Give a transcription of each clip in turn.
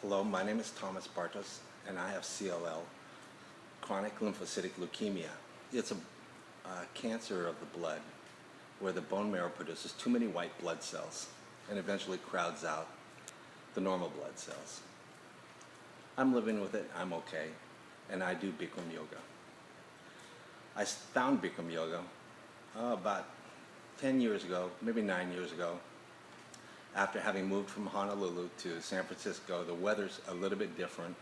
Hello, my name is Thomas Bartos, and I have CLL, chronic lymphocytic leukemia. It's a cancer of the blood where the bone marrow produces too many white blood cells and eventually crowds out the normal blood cells. I'm living with it, I'm okay, and I do Bikram yoga. I found Bikram yoga about 10 years ago, maybe 9 years ago. After having moved from Honolulu to San Francisco, the weather's a little bit different,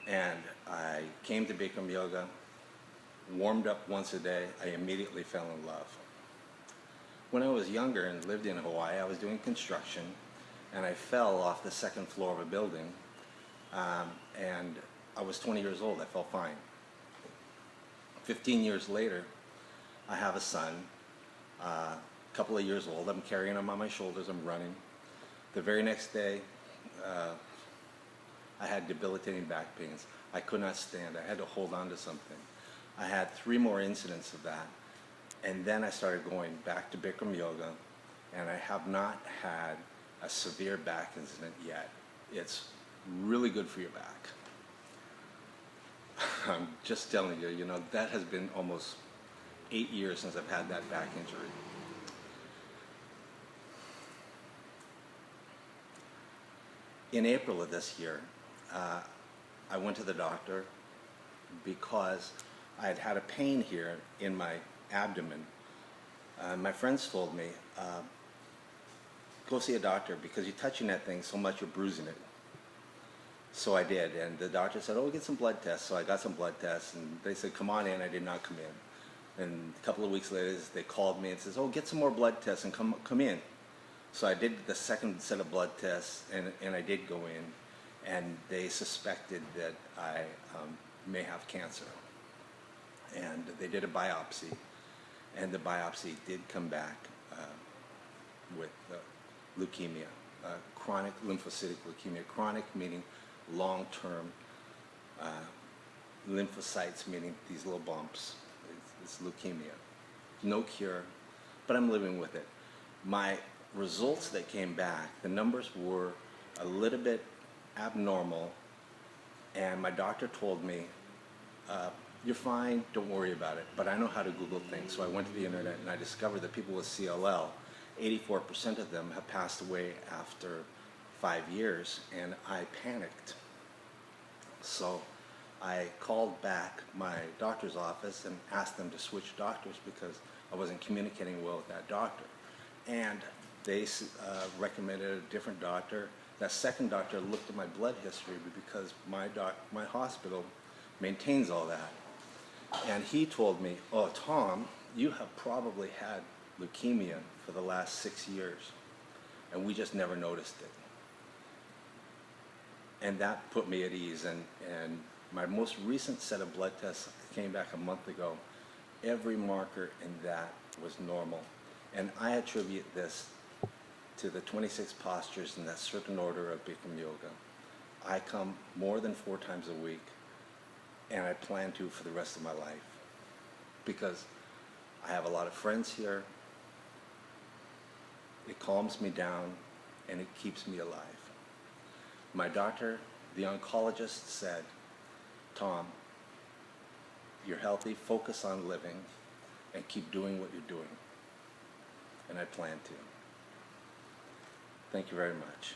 and I came to Bikram yoga, warmed up once a day. I immediately fell in love. When I was younger and lived in Hawaii, I was doing construction, and I fell off the second floor of a building, and I was 20 years old. I felt fine. 15 years later, I have a son, couple of years old. I'm carrying him on my shoulders. I'm running. The very next day, I had debilitating back pains. I could not stand. I had to hold on to something. I had 3 more incidents of that, and then I started going back to Bikram yoga, and I have not had a severe back incident yet. It's really good for your back. I'm just telling you, that has been almost 8 years since I've had that back injury. In April of this year, I went to the doctor because I had had a pain here in my abdomen. My friends told me, go see a doctor because you're touching that thing so much you're bruising it. So I did, and the doctor said, oh, get some blood tests. So I got some blood tests, and they said, come on in. I did not come in. And a couple of weeks later, they called me and says, oh, get some more blood tests and come in. So I did the second set of blood tests, and I did go in, and they suspected that I may have cancer. And they did a biopsy, and the biopsy did come back with leukemia, chronic lymphocytic leukemia. Chronic meaning long-term, lymphocytes meaning these little bumps. It's leukemia. No cure, but I'm living with it. My results that came back, the numbers were a little bit abnormal, and my doctor told me, you're fine, don't worry about it, but I know how to Google things. So I went to the internet and I discovered that people with CLL, 84% of them have passed away after 5 years, and I panicked. So I called back my doctor's office and asked them to switch doctors because I wasn't communicating well with that doctor. And they recommended a different doctor. That second doctor looked at my blood history because my hospital maintains all that. And he told me, oh, Tom, you have probably had leukemia for the last 6 years, and we just never noticed it. And that put me at ease, and my most recent set of blood tests came back a month ago. Every marker in that was normal. And I attribute this to the 26 postures in that certain order of Bikram yoga. I come more than 4 times a week, and I plan to for the rest of my life because I have a lot of friends here. It calms me down, and it keeps me alive. My doctor, the oncologist, said, Tom, you're healthy, focus on living, and keep doing what you're doing. And I plan to. Thank you very much.